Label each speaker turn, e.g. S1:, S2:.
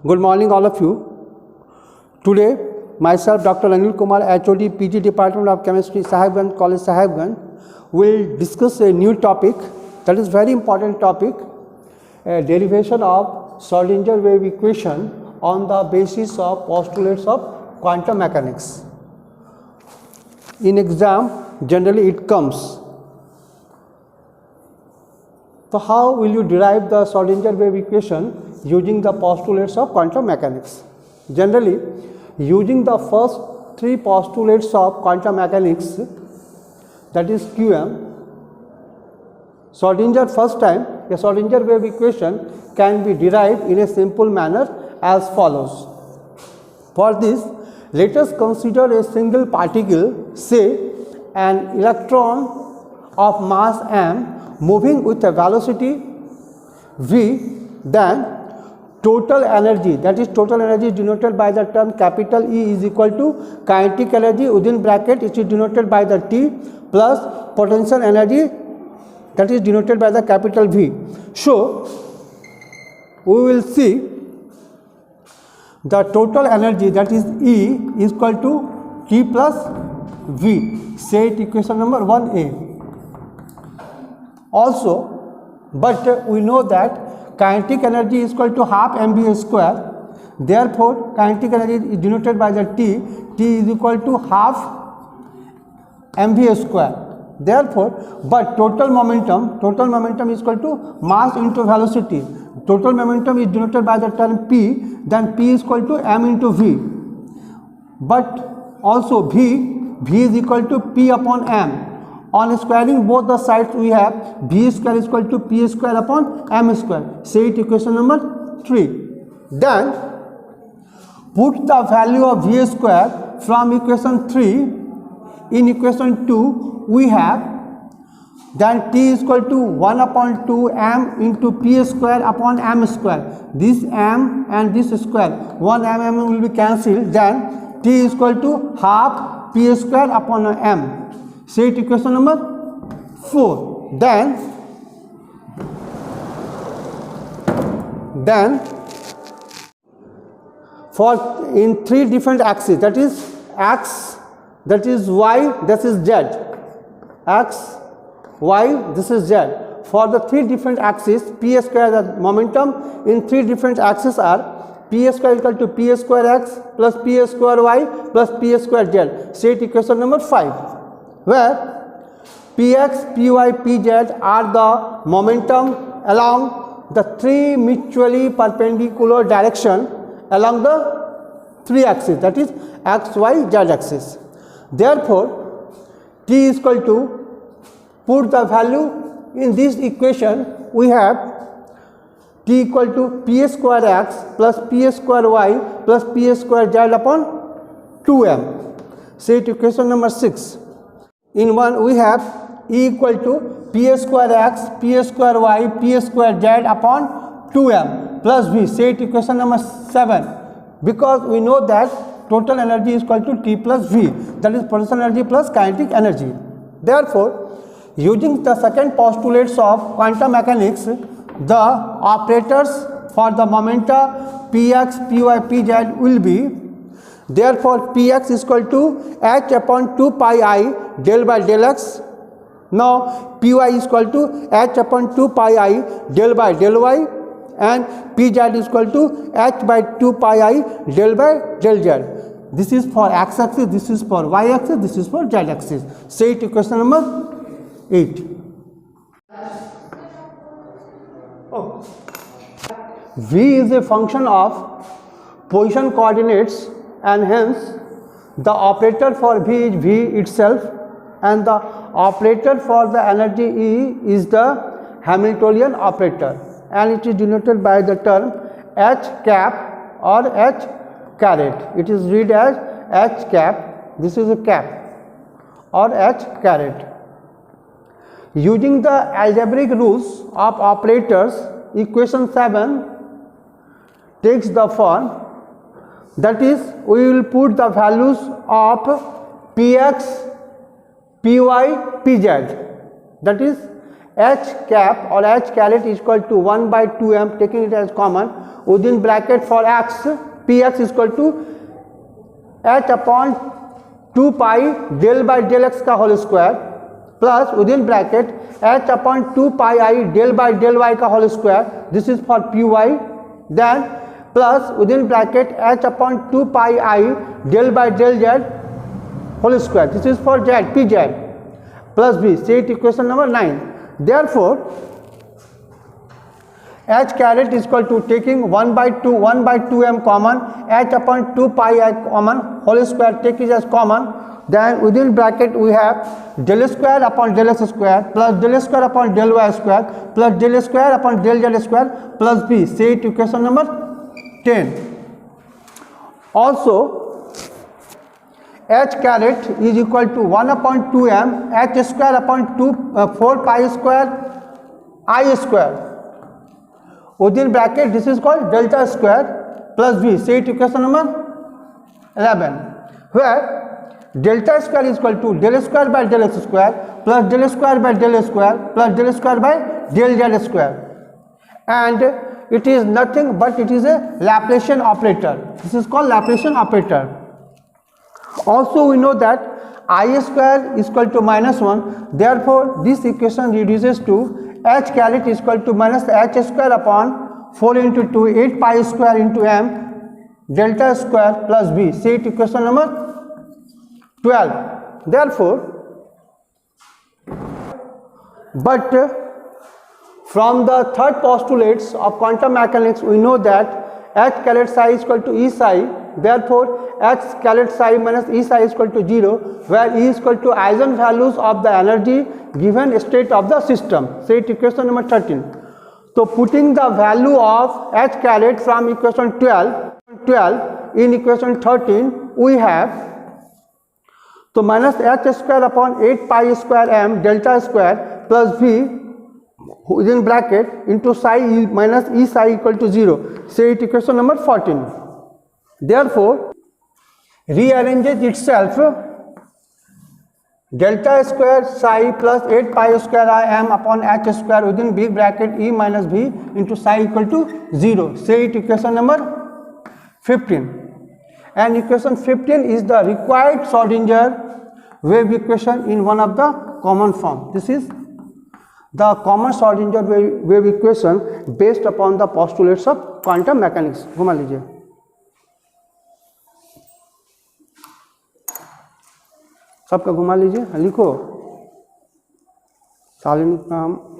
S1: Good morning, all of you. Today, myself, Dr. Anil Kumar, HOD, PG Department of Chemistry, Sahibganj College, Sahibganj, will discuss a new topic that is very important topic, a derivation of Schrodinger wave equation on the basis of postulates of quantum mechanics. In exam, generally it comes. So how will you derive the Schrodinger wave equation using the postulates of quantum mechanics? Generally, using the first three postulates of quantum mechanics, that is QM, first time a Schrodinger wave equation can be derived in a simple manner as follows. For this, let us consider a single particle, say an electron of mass m moving with a velocity v, then total energy, that is total energy is denoted by the term capital E is equal to kinetic energy within bracket, it is denoted by the T, plus potential energy, that is denoted by the capital V. So we will see the total energy, that is E, is equal to T plus V. Say it equation number 1a. Also, but we know that kinetic energy is equal to half mv square. Therefore, kinetic energy is denoted by the T. T is equal to half mv square. Therefore, but total momentum is equal to mass into velocity. Total momentum is denoted by the term P. Then P is equal to m into v. But also V is equal to P upon m. On squaring both the sides, we have v square is equal to p square upon m square. Say it equation number 3. Then put the value of v square from equation 3 in equation 2. We have then t is equal to 1 upon 2 m into p square upon m square. This m and this square, 1 m will be cancelled. Then t is equal to half p square upon m. Say it equation number 4. Then for in three different axes, that is x, that is y, that is z. X, y, this is z. For the three different axes, p square, the momentum in three different axes are p square equal to p square x plus p square y plus p square z. Say it equation number 5. Where px, py, pz are the momentum along the three mutually perpendicular direction along the three axes, that is x, y, z axis. Therefore, t is equal to, put the value in this equation, we have t equal to p square x plus p square y plus p square z upon 2m. Say it equation number 6. In one, we have E equal to p square x, p square y, p square z upon 2m plus v. Say it equation number 7. Because we know that total energy is equal to T plus v, that is potential energy plus kinetic energy. Therefore, using the second postulates of quantum mechanics, the operators for the momenta px, py, pz will be, therefore px is equal to h upon 2 pi I del by del x. Now py is equal to h upon 2 pi I del by del y, and pz is equal to h by 2 pi I del by del z. This is for x axis, this is for y axis, this is for z axis. Say it equation number 8. Oh. V is a function of position coordinates, and hence the operator for V is V itself, and the operator for the energy E is the Hamiltonian operator, and it is denoted by the term H cap or H caret. It is read as H cap, this is a cap, or H caret. Using the algebraic rules of operators, equation 7 takes the form, that is, we will put the values of px, py, pz, that is h cap or h caret is equal to 1 by 2m, taking it as common, within bracket for x, px is equal to h upon 2 pi del by del x का whole square plus within bracket h upon 2 pi I del by del y का whole square, this is for py, then plus within bracket h upon 2 pi I del by del z whole square, this is for z, pz plus b. Say it equation number 9. Therefore h caret is equal to, taking 1 by 2m common, h upon 2 pi I common, whole square take it as common, then within bracket we have del square upon del x square plus del square upon del y square plus del square upon del z square plus b. Say it equation number 10. Also h caret is equal to 1 upon 2m h square upon 4 pi square I square, within bracket this is called delta square plus b. Say it equation number 11, where delta square is equal to del square by del x square plus del square by del square plus del square by del z square, and it is nothing but it is a Laplacian operator. This is called Laplacian operator. Also we know that I square is equal to -1, therefore this equation reduces to h caret is equal to minus h square upon 4 into 2 8 pi square into m delta square plus b. Say it equation number 12. Therefore, but from the third postulates of quantum mechanics we know that h caret psi is equal to E psi, therefore h caret psi minus E psi is equal to 0, where E is equal to eigenvalues of the energy given state of the system. Say it equation number 13. So putting the value of h caret from equation 12 in equation 13 we have, so minus h square upon 8 pi square m delta square plus v within bracket into psi minus E psi equal to 0. Say it equation number 14. Therefore rearranges itself delta square psi plus 8 pi square I m upon h square within big bracket E minus v into psi equal to 0. Say it equation number 15. And equation 15 is the required Schrodinger wave equation in one of the common form. This is the common Schrodinger wave equation based upon the postulates of quantum mechanics. घुमा लीजिए, सबका घुमा लीजिए, लिखो शालिनी का हम